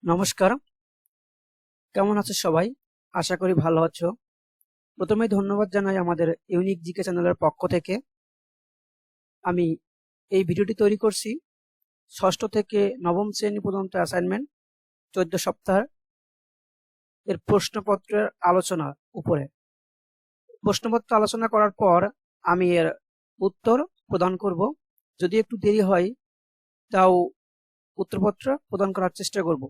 নমস্কার, কেমন আছো সবাই? আশা করি ভালো আছো। প্রথমেই ধন্যবাদ জানাই আমাদের ইউনিক জিকে চ্যানেলের পক্ষ থেকে। আমি এই ভিডিওটি তৈরি করছি ষষ্ঠ থেকে নবম শ্রেণী পর্যন্ত অ্যাসাইনমেন্ট 14 সপ্তাহ এর প্রশ্নপত্রের আলোচনার উপরে। প্রশ্নপত্র আলোচনা করার পর আমি এর উত্তর প্রদান করব। যদি একটু দেরি হয় তাও উত্তরপত্র প্রদান করার চেষ্টা করব।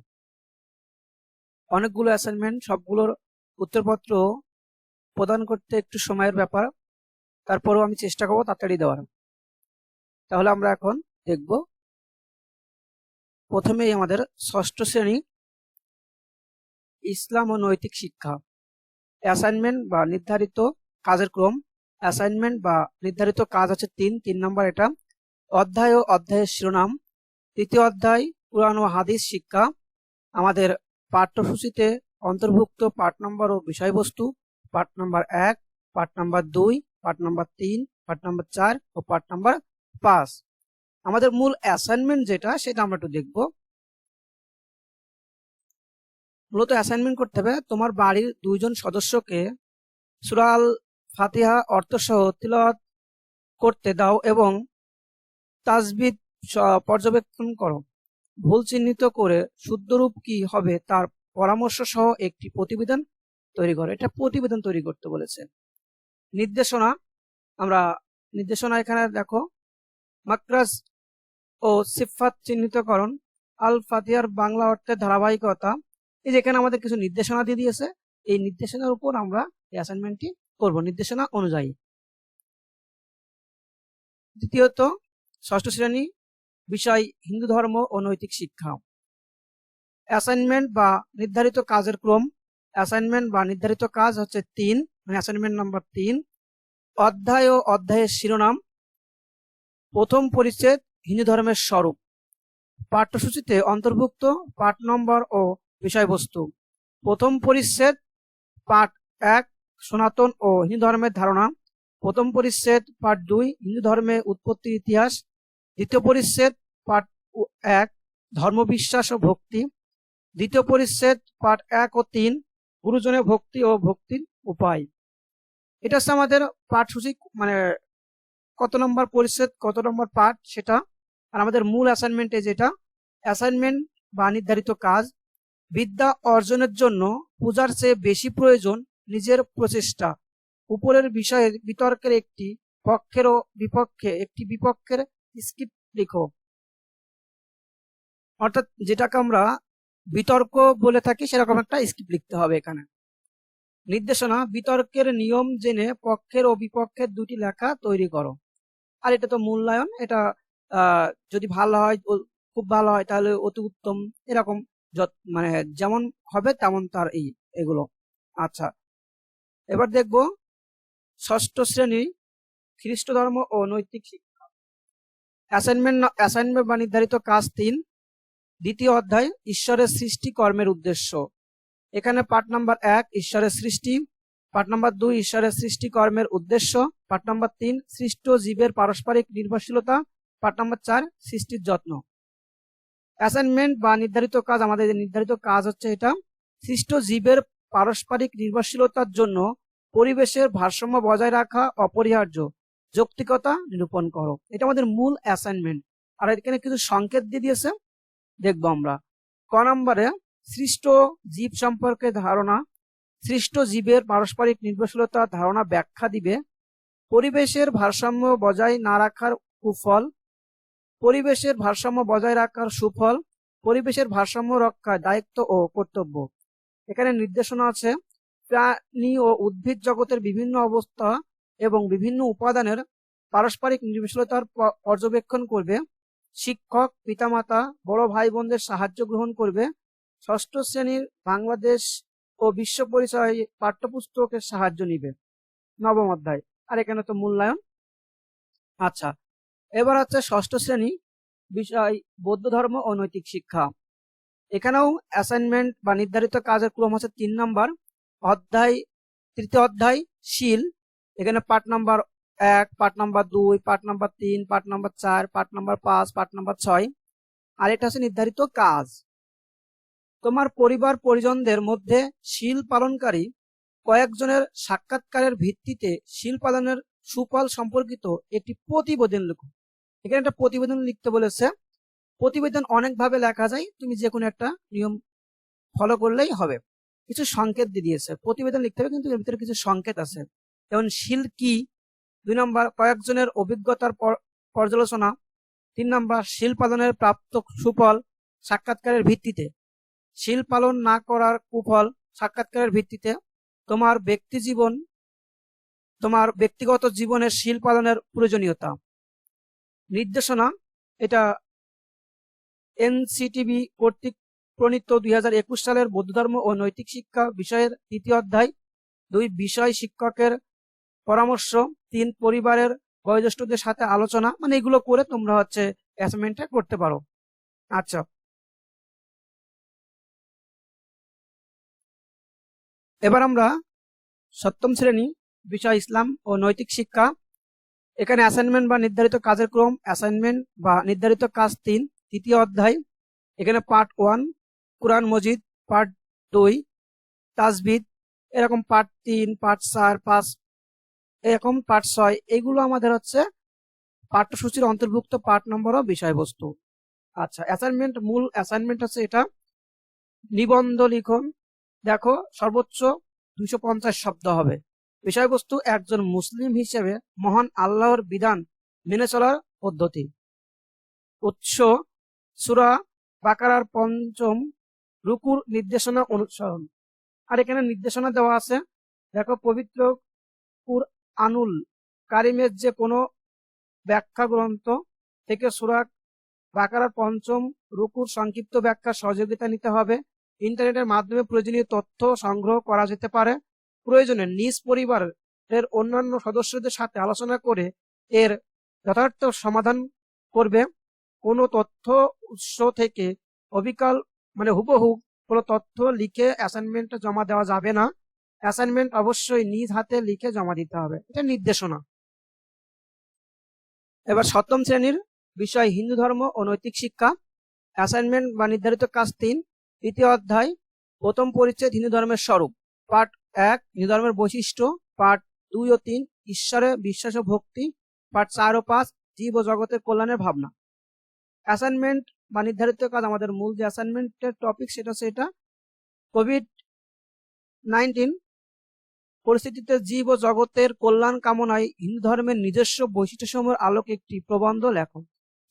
অনেকগুলো অ্যাসাইনমেন্ট, সবগুলোর উত্তরপত্র প্রদান করতে একটু সময়ের ব্যাপার, তারপরেও আমি চেষ্টা করবো তাড়াতাড়ি দেওয়ার। তাহলে আমরা এখন দেখব প্রথমেই আমাদের ষষ্ঠ শ্রেণী ইসলাম ও নৈতিক শিক্ষা। অ্যাসাইনমেন্ট বা নির্ধারিত কাজের ক্রম। অ্যাসাইনমেন্ট বা নির্ধারিত কাজ হচ্ছে 3 নম্বর। এটা অধ্যায় ও অধ্যায়ের শিরোনাম। তৃতীয় অধ্যায় কুরআন ও হাদিস শিক্ষা। আমাদের পাঠ্যসূচিতে অন্তর্ভুক্ত পাঠ নম্বর ও বিষয়বস্তু: পাঠ নম্বর 1, পাঠ নম্বর 2, পাঠ নম্বর 3, পাঠ নম্বর 4 ও পাঠ নম্বর 5। আমাদের মূল অ্যাসাইনমেন্ট যেটা, সেটা আমরা একটু দেখব। মূলত অ্যাসাইনমেন্ট করতে হবে তোমার বাড়ির 2 জন সদস্যকে সূরা আল ফাতিহা অর্থসহ তিলাওয়াত করতে দাও এবং তাজবিদ পর্যবেক্ষণ করো। ভুল চিহ্নিত করে শুদ্ধরূপ কি হবে তার পরামর্শ সহ একটি প্রতিবেদন তৈরি করো। এটা প্রতিবেদন তৈরি করতে বলেছে। নির্দেশনা, আমরা নির্দেশনা এখানে দেখো। মাকরাজ ও সিফাত চিহ্নিতকরণ, আল ফাতিহার বাংলা অর্থের ধারাবাহিকতা। এই যে এখানে আমাদের কিছু নির্দেশনা দিয়ে দিয়েছে, এই নির্দেশনার উপর আমরা এই অ্যাসাইনমেন্টটি করব নির্দেশনা অনুযায়ী। দ্বিতীয়ত, ষষ্ঠ শ্রেণী বিষয় হিন্দু ধর্ম ও নৈতিক শিক্ষা। অ্যাসাইনমেন্ট বা নির্ধারিত কাজের ক্রম। অ্যাসাইনমেন্ট বা নির্ধারিত কাজ হচ্ছে 3, মানে অ্যাসাইনমেন্ট নাম্বার 3। অধ্যায় ও অধ্যায়ের শিরোনাম। প্রথম পরিচ্ছেদ হিন্দু ধর্মের স্বরূপ। পাঠ্যসূচিতে অন্তর্ভুক্ত পাঠ নম্বর ও বিষয়বস্তু: প্রথম পরিচ্ছেদ পাঠ 1 সনাতন ও হিন্দু ধর্মের ধারণা। প্রথম পরিচ্ছেদ পাঠ 2 হিন্দু ধর্মের উৎপত্তির ইতিহাস। দ্বিতীয় পরিচ্ছেদ পাঠ 1 ধর্মবিশ্বাস ও ভক্তি। দ্বিতীয় পরিচ্ছেদ পাঠ 1 ও 3 গুরুজনের ভক্তি ও ভক্তির উপায়। এটা হচ্ছে আমাদের পাঠসূচি, মানে কত নম্বর পরিচ্ছেদ কত নম্বর পাঠ সেটা। আর আমাদের মূল অ্যাসাইনমেন্টে যেটা অ্যাসাইনমেন্ট বা নির্ধারিত কাজ: বিদ্যা অর্জনের জন্য পূজার চেয়ে বেশি প্রয়োজন নিজের প্রচেষ্টা। উপরের বিষয়ের বিতর্কের একটি পক্ষের ও বিপক্ষে একটি বিপক্ষের স্ক্রিপ্ট লিখো। অর্থাৎ যেটাকে আমরা বিতর্ক বলে থাকি, সেরকম একটা স্ক্রিপ্ট লিখতে হবে এখানে। নির্দেশনা: বিতর্কের নিয়ম জেনে পক্ষের ও বিপক্ষের 2টি লেখা তৈরি করো। আর এটা তো মূল্যায়ন, এটা যদি ভালো হয়, খুব ভালো হয়, তাহলে অতি উত্তম, এরকম মানে যেমন হবে তেমন তার এগুলো। আচ্ছা, এবার দেখব ষষ্ঠ শ্রেণী খ্রিস্ট ধর্ম ও নৈতিক শিক্ষা। অ্যাসাইনমেন্ট বা নির্ধারিত কাজ 3, দ্বিতীয় অধ্যায় ঈশ্বরের সৃষ্টি কর্মের উদ্দেশ্য। এখানে পাঠ নাম্বার 1 ঈশ্বরের সৃষ্টি। পাঠ নাম্বার 2 ঈশ্বরের সৃষ্টি কর্মের উদ্দেশ্য। পাঠ নাম্বার 3 সৃষ্ট জীবের পারস্পরিক নির্ভরশীলতা। পাঠ নাম্বার 4 সৃষ্টির যত্ন। অ্যাসাইনমেন্ট বা নির্ধারিত কাজ, আমাদের নির্ধারিত কাজ হচ্ছে এটা: সৃষ্ট জীবের পারস্পরিক নির্ভরশীলতার জন্য পরিবেশের ভারসাম্য বজায় রাখা অপরিহার্য, যৌক্তিকতা নিরূপণ করো। এটা আমাদের মূল অ্যাসাইনমেন্ট। আর এখানে কিছু সংকেত দিয়ে দিয়েছে, দেখবো আমরা। ক নম্বরে সৃষ্ট জীব সম্পর্কে ধারণা। সৃষ্ট জীবের পারস্পরিক নির্ভরশীলতার ধারণা ব্যাখ্যা দিবে। পরিবেশের ভারসাম্য বজায় না রাখার কুফল। পরিবেশের ভারসাম্য বজায় রাখার সুফল। পরিবেশের ভারসাম্য রক্ষার দায়িত্ব ও কর্তব্য। এখানে নির্দেশনা আছে: প্রাণী ও উদ্ভিদ জগতের বিভিন্ন অবস্থা এবং বিভিন্ন উপাদানের পারস্পরিক নির্ভরশীলতার পর্যবেক্ষণ করবে। শিক্ষক, পিতামাতা, বড় ভাই বোনদের সাহায্য গ্রহণ করবে। ষষ্ঠ শ্রেণীর বাংলাদেশ ও বিশ্ব পরিচয় পাঠ্যপুস্তকের সাহায্য নিবে। নবম অধ্যায়। আর এখানে তো মূল্যায়ন। আচ্ছা, এবার হচ্ছে ষষ্ঠ শ্রেণী বিষয় বৌদ্ধ ধর্ম ও নৈতিক শিক্ষা। এখানেও অ্যাসাইনমেন্ট বা নির্ধারিত কাজের ক্রম হচ্ছে 3 নম্বর। তৃতীয় অধ্যায় শীল। এখানে পাঠ নাম্বার 1, পাঠ নাম্বার 2, পাঠ নাম্বার 3, পাঠ নাম্বার 4, পাঠ নাম্বার 5, পাঠ নাম্বার 6। আর এটা হচ্ছে নির্ধারিত কাজ। তোমার পরিবার পরিজনদের মধ্যে শীল পালনকারী কয়েকজনের সাক্ষাৎকারের ভিত্তিতে শীল পালনের সুফল সম্পর্কিত একটি প্রতিবেদন লেখো। এখানে একটা প্রতিবেদন লিখতে বলেছে। প্রতিবেদন অনেকভাবে লেখা যায়, তুমি যে কোনো একটা নিয়ম ফলো করলেই হবে। কিছু সংকেত দিয়ে দিয়েছে, প্রতিবেদন লিখতে হবে কিন্তু এর ভিতরে কিছু সংকেত আছে। যেমন শীল কি, 2 নম্বর কয়েকজনের অভিজ্ঞতার পর্যালোচনা, 3 নম্বর শীল পালনের প্রাপ্ত সুফল সাক্ষাৎকারের ভিত্তিতে, শীল পালন না করার কুফল সাক্ষাৎকারের ভিত্তিতে, তোমার ব্যক্তিগত জীবনের শীল পালনের প্রয়োজনীয়তা। নির্দেশনা, এটা এনসিটিবি কর্তৃক প্রণীত 2021 সালের বৌদ্ধ ধর্ম ও নৈতিক শিক্ষা বিষয়ের 3য় অধ্যায়। 2 বিষয় শিক্ষকের পরামর্শ, 3 পরিবারের বয়োজ্যেষ্ঠদের সাথে আলোচনা। মানে এগুলো করে তোমরা অ্যাসাইনমেন্টটা করতে পারো। আচ্ছা, এবার আমরা 7ম শ্রেণী বিষয় ইসলাম ও নৈতিক শিক্ষা। এখানে অ্যাসাইনমেন্ট বা নির্ধারিত কাজের ক্রম, অ্যাসাইনমেন্ট বা নির্ধারিত কাজ 3, 3য় অধ্যায়। এখানে পার্ট 1 কুরআন মজিদ, পার্ট 2 তাজবিদ, এরকম পার্ট 3, পার্ট 4, 5, এরকম পার্ট 6। এগুলো আমাদের পাঠ্যসূচির অন্তর্ভুক্ত পার্ট নম্বর ও বিষয়বস্তু। আচ্ছা, অ্যাসাইনমেন্ট, মূল অ্যাসাইনমেন্ট এটা নিবন্ধ লিখন। দেখো, সর্বোচ্চ 250 শব্দ হবে। বিষয়বস্তু একজন মুসলিম হিসেবে মহান আল্লাহর বিধান মেনে চলার পদ্ধতি। উৎস সূরা বাকারার 5ম রুকুর নির্দেশনা অনুসরণ। আর এখানে নির্দেশনা দেওয়া আছে। দেখো, পবিত্র কুরআনুল কারিমের যে কোনো ব্যাখ্যা গ্রন্থ থেকে সূরা বাকারার 5ম রুকুর সংক্ষিপ্ত ব্যাখ্যা সহযোগিতা নিতে হবে। ইন্টারনেটের মাধ্যমে প্রয়োজনীয় তথ্য সংগ্রহ করা যেতে পারে। প্রয়োজনে নিজ পরিবারের অন্যান্য সদস্যদের সাথে আলোচনা করে এর যথার্থ সমাধান করবে। কোনো তথ্য উৎস থেকে অবিকল হুবহু কোনো তথ্য লিখে অ্যাসাইনমেন্টে জমা দেওয়া যাবে না। অ্যাসাইনমেন্ট অবশ্যই নিজ হাতে লিখে জমা দিতে হবে। এটা নির্দেশনা। এবার 7ম শ্রেণীর বিষয় হিন্দু ধর্ম ও নৈতিক শিক্ষা। অ্যাসাইনমেন্ট বা নির্ধারিত কাজ 3, 3য় অধ্যায়। প্রথম পরিচ্ছেদ হিন্দু ধর্মের স্বরূপ, পার্ট 1 হিন্দু ধর্মের বৈশিষ্ট্য, পার্ট 2 ও 3 ঈশ্বরে বিশ্বাস ও ভক্তি, পার্ট 4 ও 5 জীব ও জগতের কল্যাণের ভাবনা। অ্যাসাইনমেন্ট বা নির্ধারিত কাজ, আমাদের মূল যে অ্যাসাইনমেন্টের টপিক সেটা কোভিড-19 পরিস্থিতিতে জীব ও জগতের কল্যাণ কামনায় হিন্দু ধর্মের নিজস্ব বৈশিষ্ট্যসমূহের আলোকে একটি প্রবন্ধ লেখো।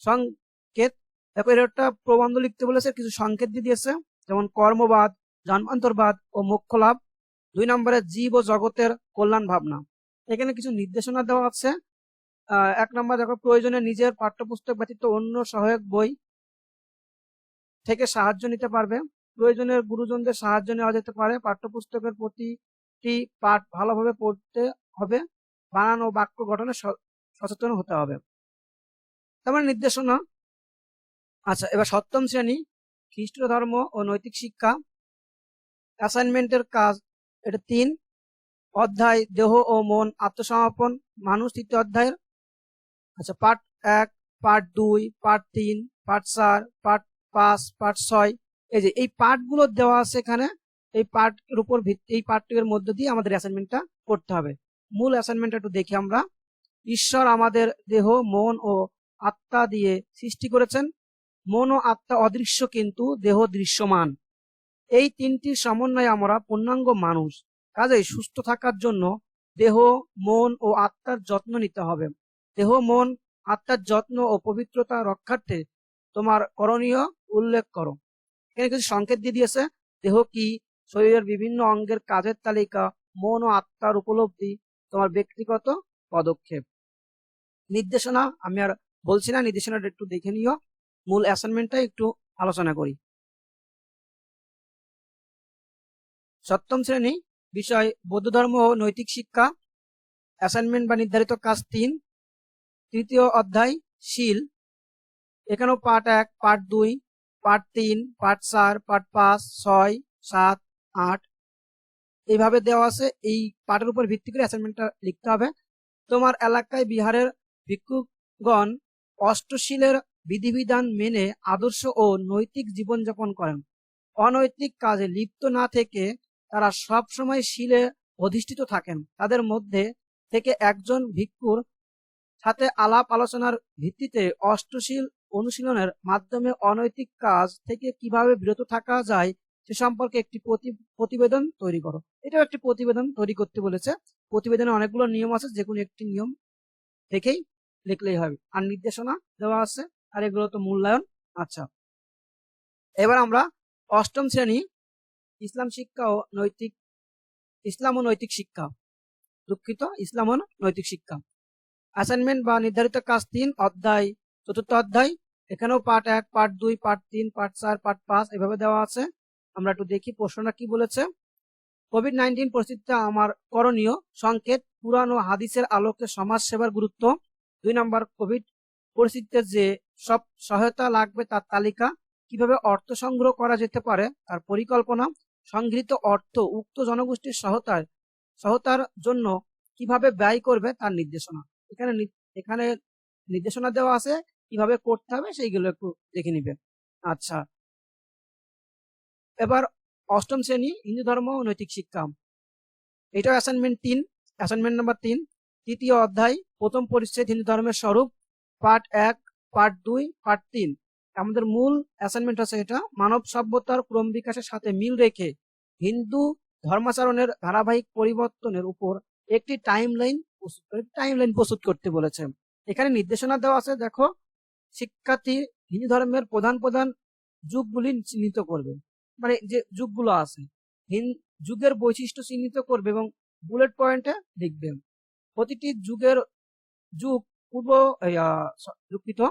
সংকেত, দেখো, এর একটা প্রবন্ধ লিখতে বলেছে, কিছু সংকেত দিয়ে দিয়েছে। যেমন কর্মবাদ, জন্মান্তরবাদ ও মোক্ষ লাভ। 2 নম্বরে জীব ও জগতের কল্যাণ ভাবনা। এখানে কিছু নির্দেশনা দেওয়া আছে। 1 নম্বর, দেখো, প্রয়োজনে নিজের পাঠ্যপুস্তক ব্যতীত অন্য সহায়ক বই থেকে সাহায্য নিতে পারবে। প্রয়োজনে গুরুজনদের সাহায্য নেওয়া যেতে পারে। পাঠ্যপুস্তকের প্রতিটি পাঠ ভালোভাবে পড়তে হবে। বানান ও বাক্য গঠনে সচেতন হতে হবে। তার নির্দেশনা। আচ্ছা, এবার 7ম শ্রেণী খ্রিস্ট ধর্ম ও নৈতিক শিক্ষা। অ্যাসাইনমেন্টের কাজ, এটা 3 অধ্যায় দেহ ও মন আত্মসমর্পণ মানুষ, 3য় অধ্যায়ের। আচ্ছা, part 1, part 2, part 3, part 4, part 5, part 6। এই পার্টগুলো দেওয়া আছে এখানে। এই পার্টের উপর এই পার্টের মধ্যে দিয়ে আমাদের অ্যাসাইনমেন্টটা করতে হবে। মূল অ্যাসাইনমেন্টটা একটু দেখি আমরা। ঈশ্বর আমাদের দেহ, মন ও আত্মা দিয়ে সৃষ্টি করেছেন। মন ও আত্মা অদৃশ্য কিন্তু দেহ দৃশ্যমান। এই 3টির সমন্বয়ে আমরা পূর্ণাঙ্গ মানুষ। কাজেই সুস্থ থাকার জন্য দেহ, মন ও আত্মার যত্ন নিতে হবে। দেহ, মন, আত্মার যত্ন ও পবিত্রতা রক্ষার্থে তোমার করণীয় উল্লেখ করো। এখানে কিছু সংকেত দিয়ে দিয়েছে। দেহ কি, শরীরের বিভিন্ন অঙ্গের কাজের তালিকা, মন ও আত্মার উপলব্ধি, তোমার ব্যক্তিগত পদক্ষেপ। নির্দেশনা আমি আর বলছি না, নির্দেশনাটা একটু দেখে নিও। মূল অ্যাসাইনমেন্টটা একটু আলোচনা করি। 7ম শ্রেণী বিষয় বৌদ্ধ ধর্ম ও নৈতিক শিক্ষা। অ্যাসাইনমেন্ট বা নির্ধারিত কাজ 3, 3য় অধ্যায় শীল। এখানেও part 1, part 2, part 3, part 4, part 5, 6, 7, 8 এইভাবে দেওয়া আছে। এই পার্টের উপর ভিত্তি করে অ্যাসাইনমেন্টটা লিখতে হবে। তোমার এলাকায় বিহারের ভিক্ষুগণ অষ্টশীলের বিধিবিধান মেনে আদর্শ ও নৈতিক জীবনযাপন করেন। অনৈতিক কাজে লিপ্ত না থেকে তারা সব সময় শীলে অধিষ্ঠিত থাকেন। তাদের মধ্যে থেকে একজন ভিক্ষুর সাথে আলাপ আলোচনার ভিত্তিতে অষ্টশীল অনুশীলনের মাধ্যমে অনৈতিক কাজ থেকে কিভাবে বিরত থাকা যায় সে সম্পর্কে একটি প্রতিবেদন তৈরি করো। এটাও একটি প্রতিবেদন তৈরি করতে বলেছে। প্রতিবেদনে অনেকগুলো নিয়ম আছে, যে কোনো একটি নিয়ম দেখেই লিখলেই হবে, আর নির্দেশনা দেওয়া আছে, আর এগুলো তো মূল্যায়ন। আচ্ছা, এবার আমরা অষ্টম শ্রেণী ইসলাম ও নৈতিক শিক্ষা, দুঃখিত, ইসলাম ও নৈতিক শিক্ষা অ্যাসাইনমেন্ট বা নির্ধারিত কাজ 3 অধ্যায়, চতুর্থ অধ্যায়। এখানেও part 1, part 2, part 3, part 4, part 5 এভাবে দেওয়া আছে। আমরা একটু দেখি প্রশ্নটা কি বলেছে। কোভিড-19 পরিস্থিতিতে আমার করণীয় সংকেত, কুরআন ও হাদিসের আলোকে সমাজ সেবার গুরুত্ব। 2 নম্বর, কোভিড পরিস্থিতিতে যে সব সহায়তা লাগবে তার তালিকা, কিভাবে অর্থ সংগ্রহ করা যেতে পারে তার পরিকল্পনা, সংগৃহীত অর্থ উক্ত জনগোষ্ঠীর সহায়তার জন্য কিভাবে ব্যয় করবে তার নির্দেশনা। এখানে নির্দেশনা দেওয়া আছে, কিভাবে করতে হবে সেইগুলো একটু দেখে নিবেন। আচ্ছা, এবার অষ্টম শ্রেণী হিন্দু ধর্ম ও নৈতিক শিক্ষা, এটা অ্যাসাইনমেন্ট নাম্বার 3, তৃতীয় অধ্যায়, প্রথম পরিচ্ছেদ, হিন্দু ধর্মের স্বরূপ, পার্ট 1, পার্ট 2, পার্ট 3। আমাদের মূল অ্যাসাইনমেন্ট আছে এটা, মানব সভ্যতার ক্রম বিকাশের সাথে মিল রেখে হিন্দু ধর্মাচরণের ধারাবাহিক পরিবর্তনের উপর একটি টাইমলাইন প্রস্তুত করতে বলেছে। এখানে নির্দেশনা দেওয়া আছে, দেখো, শিক্ষার্থী হিন্দু ধর্মের প্রধান প্রধান যুগগুলি চিহ্নিত করবে, মানে যে যুগগুলো আছে যুগের বৈশিষ্ট্য চিহ্নিত করবে এবং বুলেট পয়েন্টে লিখবে। প্রতিটি যুগ পূর্ব দুঃখিত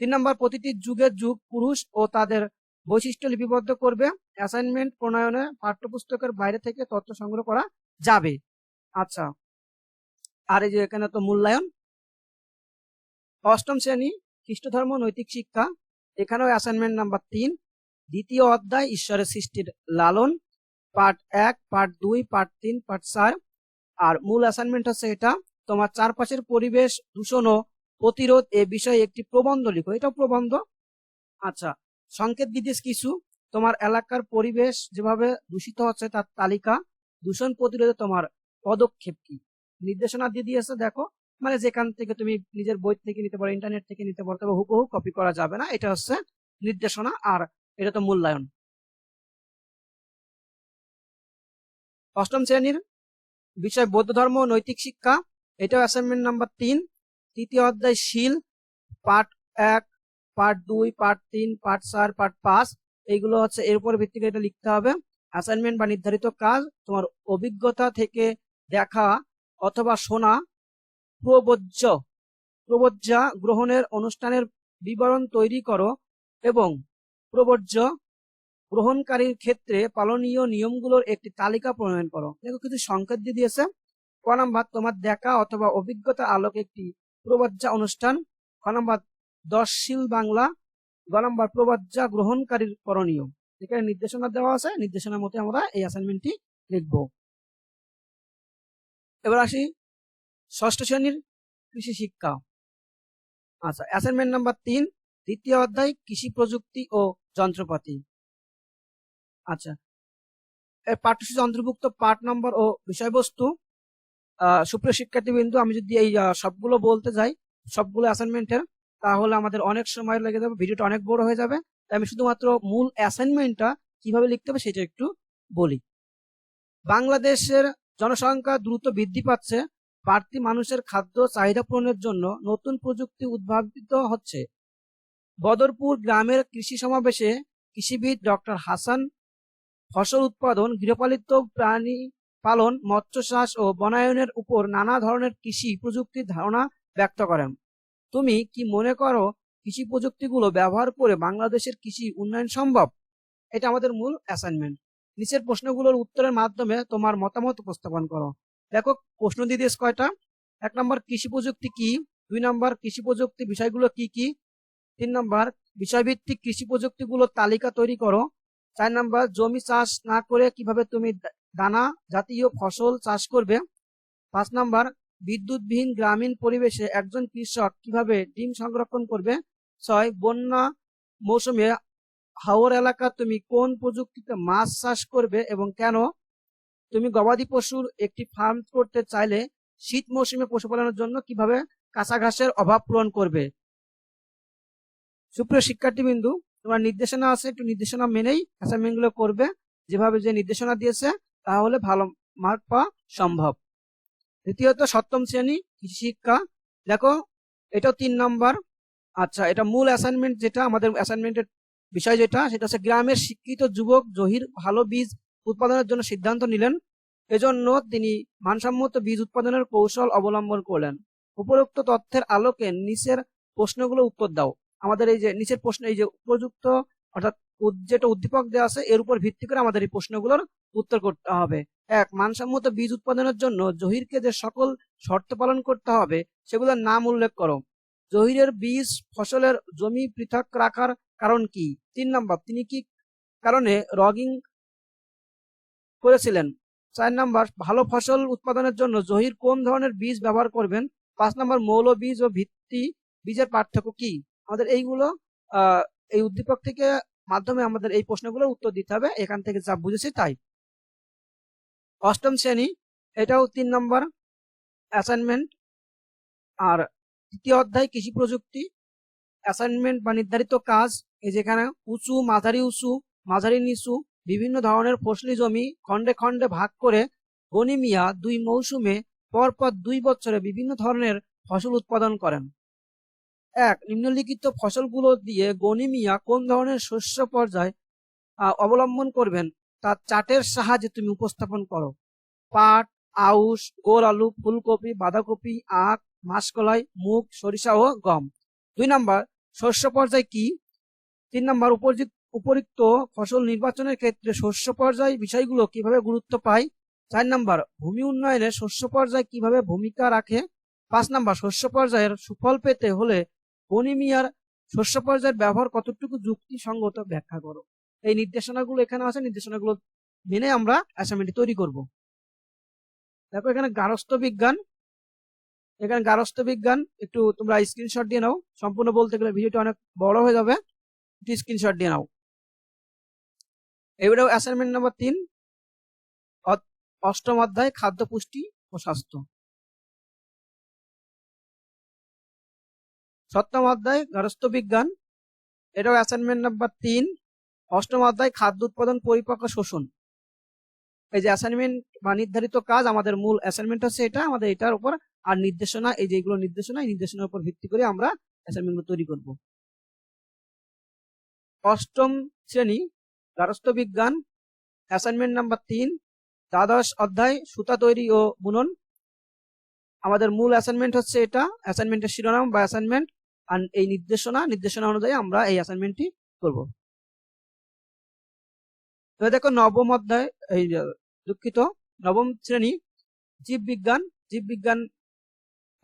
3 নম্বর, প্রতিটি যুগের যুগ পুরুষ ও তাদের বৈশিষ্ট্য লিপিবদ্ধ করবে। অ্যাসাইনমেন্ট প্রণয়নে পাঠ্যপুস্তকের বাইরে থেকে তথ্য সংগ্রহ করা যাবে। আচ্ছা, আর এই যে এখানে তো মূল্যায়ন। অষ্টম শ্রেণী খ্রিস্ট ধর্ম নৈতিক শিক্ষা, এখানেও অ্যাসাইনমেন্ট নাম্বার 3, দ্বিতীয় অধ্যায়, ঈশ্বরের সৃষ্টির লালন, পার্ট 1, পার্ট 2, পার্ট 3, পার্ট 4। আর মূল অ্যাসাইনমেন্ট হচ্ছে এটা, তোমার চারপাশের পরিবেশ দূষণ ও প্রতিরোধ এ বিষয়ে একটি প্রবন্ধ লিখো। এটা প্রবন্ধ। আচ্ছা, সংকেত বিদেশ কিছু, তোমার এলাকার পরিবেশ যেভাবে দূষিত হচ্ছে তার তালিকা, দূষণ প্রতিরোধে তোমার পদক্ষেপ কি। নির্দেশনা দিয়ে দিয়েছে, দেখো, মানে যেখান থেকে তুমি নিজের বই থেকে নিতে পারো, ইন্টারনেট থেকে নিতে পারো, তবে হুবহু কপি করা যাবে না। এটা হচ্ছে নির্দেশনা, আর এটা তো মূল্যায়ন। অষ্টম শ্রেণীর বিষয় বৌদ্ধ ধর্ম ও নৈতিক শিক্ষা, এটাও অ্যাসাইনমেন্ট নাম্বার 3, তৃতীয় অধ্যায়, শীল, part 1, part 2, part 3, part 4, part 5। এইগুলো হচ্ছে এর উপর ভিত্তি করে এটা লিখতে হবে। অ্যাসাইনমেন্ট বা নির্ধারিত কাজ, তোমার অভিজ্ঞতা থেকে দেখা অথবা শোনা প্রবজ্জা গ্রহণের অনুষ্ঠানের বিবরণ তৈরি করো এবং প্রবজ্জ গ্রহণকারীর ক্ষেত্রে পালনীয় নিয়মগুলোর একটি তালিকা প্রণয়ন করো। দেখো, কিছু সংকেত দিয়ে দিয়েছে। ক নাম্বার, তোমার দেখা অথবা অভিজ্ঞতার আলোকে একটি প্রবজ্জা অনুষ্ঠান। খ নাম্বার, 10 শীল বাংলা। গ নাম্বার, প্রবজ্জা গ্রহণকারীর করণীয়। এখানে নির্দেশনা দেওয়া আছে, নির্দেশনার মতে আমরা এই অ্যাসাইনমেন্টটি লিখব। এবার আসি ষষ্ঠ শ্রেণীর কৃষি শিক্ষা। আচ্ছা, অ্যাসাইনমেন্ট নাম্বার 3, দ্বিতীয় অধ্যায়, কৃষি প্রযুক্তি ও যন্ত্রপাতি। আচ্ছা, পাঠ্যসূচি অন্তর্ভুক্ত পাঠ নম্বর ও বিষয়বস্তু। সুপ্রিয় শিক্ষার্থীবৃন্দ, আমি যদি এই সবগুলো বলতে যাই, সবগুলো অ্যাসাইনমেন্টের, তাহলে আমাদের অনেক সময় লেগে যাবে, ভিডিওটা অনেক বড় হয়ে যাবে। তাই আমি শুধুমাত্র মূল অ্যাসাইনমেন্টটা কিভাবে লিখতে হবে সেটা একটু বলি। বাংলাদেশের জনসংখ্যা দ্রুত বৃদ্ধি পাচ্ছে। বাড়তি মানুষের খাদ্য চাহিদা পূরণের জন্য নতুন প্রযুক্তি উদ্ভাবিত হচ্ছে। বদরপুর গ্রামের কৃষি সমাবেশে কৃষিবিদ ডক্টর হাসান ফসল উৎপাদন, গৃহপালিত প্রাণী পালন, মৎস্য চাষ ও বনায়নের উপর নানা ধরনের কৃষি প্রযুক্তির ধারণা ব্যক্ত করেন। তুমি কি মনে করো কৃষি প্রযুক্তিগুলো ব্যবহার করে বাংলাদেশের কৃষি উন্নয়ন সম্ভব? এটা আমাদের মূল অ্যাসাইনমেন্ট। নিচের প্রশ্নগুলোর উত্তরের মাধ্যমে তোমার মতামত উপস্থাপন করো। দেখো, প্রশ্ন দিয়ে দিয়েছে কয়টা। 1 নম্বর, কৃষি প্রযুক্তি কি। 2 নম্বর, কৃষি প্রযুক্তি বিষয়গুলো কি কি। 3 নম্বর, বিষয়ভিত্তিক কৃষি প্রযুক্তিগুলোর তালিকা তৈরি করো। 4 নম্বর, জমি চাষ না করে কিভাবে তুমি দানা জাতীয় ফসল চাষ করবে। 5 নম্বর, বিদ্যুৎবিহীন গ্রামীণ পরিবেশে একজন কৃষক কিভাবে ডিম সংরক্ষণ করবে। 6, বন্যা মৌসুমে হাওর এলাকা তুমি কোন প্রযুক্তিতে মাছ চাষ করবে এবং কেন? তুমি গবাদি পশুর একটি ফার্ম করতে চাইলে শীত মৌসুমে পশুপালনের জন্য কিভাবে কাঁচা ঘাসের অভাব পূরণ করবে? সুপ্রিয় শিক্ষার্থীবৃন্দু, তোমার নির্দেশনা আছে, একটু নির্দেশনা মেনেই অ্যাসাইনমেন্ট গুলো করবে। যেভাবে যে নির্দেশনা দিয়েছে তাহলে ভালো মার্ক পাওয়া সম্ভব। দ্বিতীয়ত সপ্তম শ্রেণী কৃষি শিক্ষা, দেখো এটাও 3 নাম্বার। আচ্ছা, এটা মূল অ্যাসাইনমেন্ট, যেটা আমাদের অ্যাসাইনমেন্টের বিষয় যেটা সেটা হচ্ছে গ্রামের শিক্ষিত যুবক জহির ভালো বীজ উৎপাদনের জন্য সিদ্ধান্ত নিলেন। এজন্য তিনি মানসম্মত বীজ উৎপাদনের কৌশল অবলম্বন করলেন। উপরোক্ত তথ্যের আলোকে নিচের প্রশ্নগুলো উত্তর দাও। আমাদের এই যে নিচের প্রশ্ন, এই যে উপযুক্ত অর্থাৎ যেটা উদ্দীপক দেওয়া আছে এর উপর ভিত্তি করে আমাদের এই প্রশ্নগুলোর উত্তর করতে হবে। 1. মানসম্মত বীজ উৎপাদনের জন্য জহিরকে যে সকল শর্ত পালন করতে হবে সেগুলোর নাম উল্লেখ করো। জহিরের বীজ ফসলের জমি পৃথক রাখার কারণ কি? 3 নাম্বার, তিনি কি কারণে রগিং করেছিলেন? 4 নাম্বার, ভালো ফসল উৎপাদনের জন্য জহির কোন ধরনের বীজ ব্যবহার করবেন? 5 নাম্বার, মৌল বীজ ও ভিত্তি বীজের পার্থক্য কি? আমাদের এইগুলো এই উদ্দীপক থেকে মাধ্যমে আমাদের এই প্রশ্নগুলোর উত্তর দিতে হবে, এখান থেকে যা বুঝেছি তাই। অষ্টম শ্রেণী, এটাও 3 নাম্বার অ্যাসাইনমেন্ট। আর তৃতীয় অধ্যায় কৃষি প্রযুক্তি, অ্যাসাইনমেন্ট বা নির্ধারিত কাজ। এই যেখানে উঁচু, মাঝারি নিচু বিভিন্ন ধরনের ফসলি জমি খণ্ডে খণ্ডে ভাগ করে গনি মিয়া 2 মৌসুমে পরপর 2 বছরে বিভিন্ন ধরনের ফসল উৎপাদন করেন। 1. নিম্নলিখিত ফসলগুলো দিয়ে গনি মিয়া কোন ধরনের শস্য পর্যায় অবলম্বন করবেন তার চার্টের সাহায্যে তুমি উপস্থাপন করো। পাট, আউশ, গোল আলু, ফুলকপি, বাঁধাকপি, আখ, মাসকলাই, মুগ, সরিষা ও গম। 2 নাম্বার, শস্য পর্যায় কি? 3 নাম্বার, উপরিক্ত ফসল নির্বাচনের ক্ষেত্রে শস্য পর্যায় বিষয়গুলো কিভাবে গুরুত্ব পায়? 4 নাম্বার, ভূমি উন্নয়নে শস্য পর্যায় কিভাবে ভূমিকা রাখে? 5 নাম্বার, শস্য পর্যায়ের সুফল পেতে হলে গনি মিয়ার শস্য পর্যায়ের ব্যবহার কতটুকু যুক্তিসঙ্গত ব্যাখ্যা করো। এই নির্দেশনাগুলো এখানে আছে, নির্দেশনাগুলো মেনে আমরা অ্যাসাইনমেন্ট তৈরি করব। দেখো এখানে গার্হস্থ্য বিজ্ঞান, একটু তোমরা স্ক্রিনশট দিয়ে নাও। সম্পূর্ণ বলতে গেলে ভিডিওটা অনেক বড় হয়ে যাবে, একটু স্ক্রিনশট দিয়ে নাও। এবারেও অ্যাসাইনমেন্ট নাম্বার 3, অষ্টম অধ্যায় খাদ্য পুষ্টি ও স্বাস্থ্য। সপ্তম অধ্যায় গার্হস্থ্য বিজ্ঞান, এটাও অ্যাসাইনমেন্ট নাম্বার 3, অষ্টম অধ্যায় খাদ্য উৎপাদন পরিপাক ও শোষণ। এই যে অ্যাসাইনমেন্ট বা নির্ধারিত কাজ, আমাদের মূল অ্যাসাইনমেন্ট হচ্ছে এটা, আমাদের এটার উপর আর নির্দেশনা, এই যেগুলো নির্দেশনা, এই নির্দেশনার উপর ভিত্তি করে আমরা অ্যাসাইনমেন্ট তৈরি করব। অষ্টম শ্রেণী গার্হস্থ্য বিজ্ঞান, অ্যাসাইনমেন্ট নাম্বার 3, দ্বাদশ অধ্যায় সুতা তৈরি ও বুনন। আমাদের মূল অ্যাসাইনমেন্ট হচ্ছে এটা, অ্যাসাইনমেন্টের শিরোনাম বা অ্যাসাইনমেন্ট, আর এই নির্দেশনা অনুযায়ী আমরা এই অ্যাসাইনমেন্টটি করব। এবার দেখো নবম অধ্যায়, নবম শ্রেণী জীববিজ্ঞান,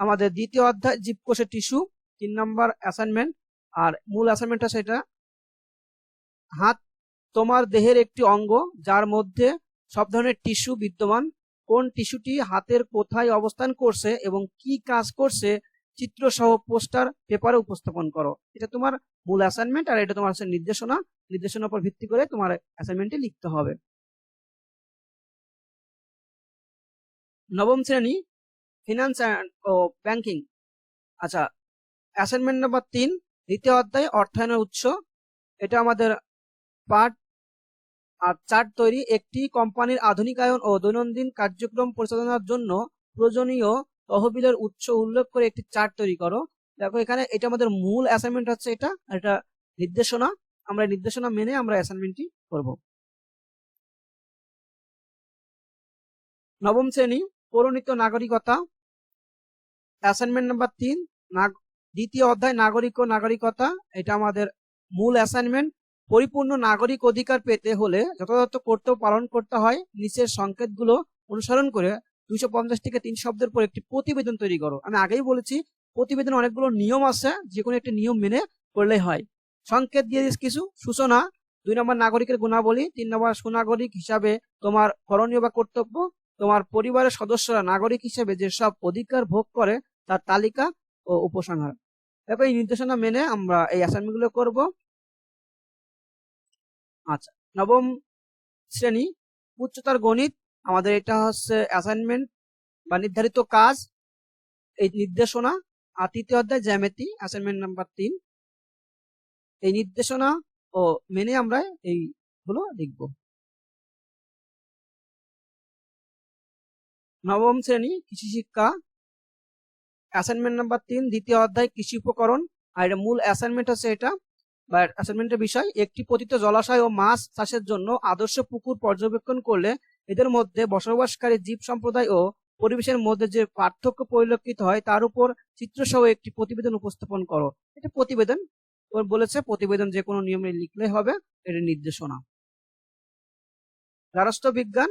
আমাদের দ্বিতীয় অধ্যায় জীবকোষের টিস্যু, 3 নম্বর অ্যাসাইনমেন্ট। আর মূল অ্যাসাইনমেন্ট আছে এটা, হাত তোমার দেহের একটি অঙ্গ যার মধ্যে সব ধরনের টিস্যু বিদ্যমান। কোন টিস্যুটি হাতের কোথায় অবস্থান করছে এবং কি কাজ করছে চিত্র সহ পোস্টার পেপারে উপস্থাপন করো। এটা তোমার মূল অ্যাসাইনমেন্ট, আর এটা তোমার হচ্ছে নির্দেশনার উপর ভিত্তি করে তোমার অ্যাসাইনমেন্টে লিখতে হবে। নবম শ্রেণী ফিনান্স ও ব্যাংকিং। আচ্ছা, অ্যাসাইনমেন্ট নাম্বার 3, দ্বিতীয় অধ্যায় অর্থায়নের উৎস। এটা আমাদের পার্ট আর চার্ট তৈরি। একটি কোম্পানির আধুনিকায়ন ও দৈনন্দিন কার্যক্রম পরিচালনার জন্য প্রয়োজনীয় তহবিলের উৎস উল্লেখ করে একটি চার্ট তৈরি করো। দেখো এখানে এটা আমাদের মূল অ্যাসাইনমেন্ট হচ্ছে এটা নির্দেশনা, আমরা নির্দেশনা মেনে আমরা অ্যাসাইনমেন্টটি করব। নবম শ্রেণী পরিণত নাগরিকতা, অ্যাসাইনমেন্ট নাম্বার 3, দ্বিতীয় অধ্যায় নাগরিক ও নাগরিকতা। এটা আমাদের মূল অ্যাসাইনমেন্ট। পরিপূর্ণ নাগরিক অধিকার পেতে হলে যথাযথ কর্তব্য পালন করতে হয়। নিচের সংকেতগুলো অনুসরণ করে 250 থেকে 3 শব্দের পর একটি প্রতিবেদন তৈরি করো। আমি আগেই বলেছি প্রতিবেদন অনেকগুলো নিয়ম আছে, যে কোনো একটি নিয়ম মেনে করলেই হয়। সংকেত দিয়ে দিস কিছু। সূচনা, 2 নম্বর নাগরিকের গুণাবলী, 3 নম্বর সুনাগরিক হিসাবে তোমার করণীয় বা কর্তব্য, তোমার পরিবারের সদস্যরা নাগরিক হিসেবে যেসব অধিকার ভোগ করে তার তালিকা ও উপসংহার। দেখো এই নির্দেশনা মেনে আমরা এই অ্যাসাইনমেন্ট গুলো করবো। আচ্ছা, নবম শ্রেণী উচ্চতর গণিত, আমাদের এটা হচ্ছে অ্যাসাইনমেন্ট বা নির্ধারিত কাজ, এই নির্দেশনা। আর তৃতীয় অধ্যায় জ্যামিতি, অ্যাসাইনমেন্ট নাম্বার 3। এই নির্দেশনা ও মেনে আমরা এইগুলো লিখব। নবম শ্রেণী কৃষি শিক্ষা, অ্যাসাইনমেন্ট নাম্বার 3, দ্বিতীয় অধ্যায় কৃষি উপকরণ। আর এটা মূল অ্যাসাইনমেন্ট হচ্ছে এটা, বা অ্যাসাইনমেন্টের বিষয়, একটি পতিত জলাশয় ও মাছ চাষের জন্য আদর্শ পুকুর পর্যবেক্ষণ করলে এদের মধ্যে বসবাসকারী জীব সম্প্রদায় ও পরিবেশের মধ্যে যে পার্থক্য পরিলক্ষিত হয় তার উপর চিত্রসহ একটি প্রতিবেদন উপস্থাপন করো। এটা প্রতিবেদন বলেছে, প্রতিবেদন যে কোনো নিয়মে লিখলে হবে, এটা নির্দেশনা। গার্হস্থ্য বিজ্ঞান,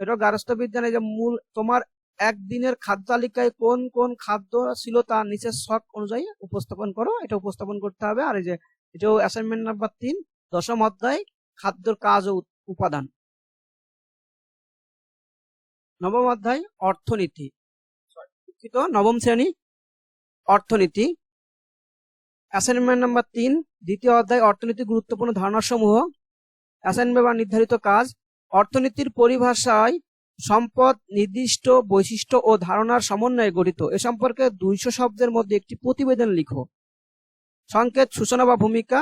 এটা গার্হস্থ্য বিজ্ঞানের যে মূল তোমার একদিনের খাদ্য তালিকায় কোন কোন খাদ্য ছিল তা নিচের ছক অনুযায়ী উপস্থাপন করো, এটা উপস্থাপন করতে হবে। আর এই যে এটাও অ্যাসাইনমেন্ট নাম্বার 3, দশম অধ্যায় খাদ্যের কাজ ও উপাদান। নবম অধ্যায় অর্থনীতি, নবম শ্রেণী অর্থনীতি, অ্যাসাইনমেন্ট নাম্বার 3, দ্বিতীয় অধ্যায় অর্থনীতির গুরুত্বপূর্ণ ধারণা সমূহ। অ্যাসাইনমেন্ট বা নির্ধারিত কাজ, অর্থনীতির পরিভাষায় সম্পদ নির্দিষ্ট বৈশিষ্ট্য ও ধারণার সমন্বয়ে গঠিত। এ সম্পর্কে 200 শব্দের মধ্যে একটি প্রতিবেদন লিখো। সংকেত, সূচনা বা ভূমিকা,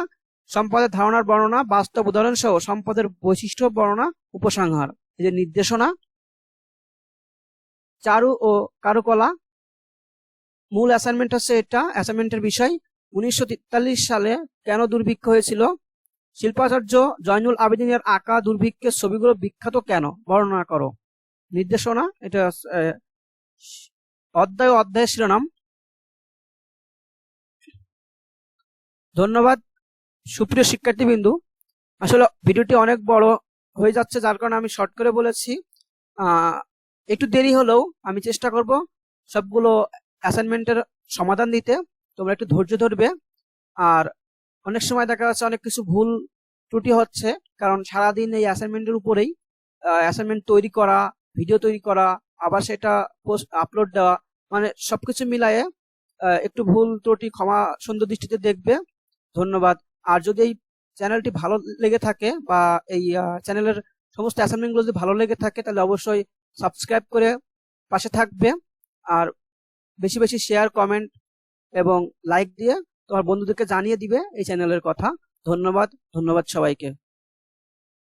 সম্পদের ধারণার বর্ণনা, বাস্তব উদাহরণ সহ সম্পদের বৈশিষ্ট্য বর্ণনা, উপসংহার। এই যে নির্দেশনা। চারু ও কারুকলা, মূল অ্যাসাইনমেন্ট হচ্ছে এটা। অ্যাসাইনমেন্টের বিষয় 1943 সালে কেন দুর্ভিক্ষ হয়েছিল। শিল্পাচার্য জয়নুল আবেদিনের আঁকা দুর্ভিক্ষের ছবিগুলো বিখ্যাত কেন, বর্ণনা করো। নির্দেশনা, এটা অধ্যায় শিরোনাম। ধন্যবাদ সুপ্রিয় শিক্ষার্থীবৃন্দু, আসলে ভিডিওটি অনেক বড় হয়ে যাচ্ছে, যার কারণে আমি শর্ট করে বলেছি। একটু দেরি হলেও আমি চেষ্টা করব সবগুলো অ্যাসাইনমেন্টের সমাধান দিতে, তোমরা একটু ধৈর্য ধরবে। আর অনেক সময় দেখা যাচ্ছে অনেক কিছু ভুল ত্রুটি হচ্ছে, কারণ সারাদিন এই অ্যাসাইনমেন্টের উপরেই অ্যাসাইনমেন্ট তৈরি করা, ভিডিও তৈরি করা, আবার সেটা পোস্ট আপলোড দেওয়া, মানে সবকিছু মিলায়ে একটু ভুল ত্রুটি ক্ষমা সুন্দর দৃষ্টিতে দেখবে। ধন্যবাদ। আর যদি এই চ্যানেলটি ভালো লেগে থাকে বা এই চ্যানেলের সমস্ত অ্যাসাইনমেন্টগুলো যদি ভালো লেগে থাকে তাহলে অবশ্যই সাবস্ক্রাইব করে পাশে থাকবে। আর বেশি বেশি শেয়ার, কমেন্ট এবং লাইক দিয়ে তোমার বন্ধুদেরকে জানিয়ে দিবে এই চ্যানেলের কথা। ধন্যবাদ সবাইকে।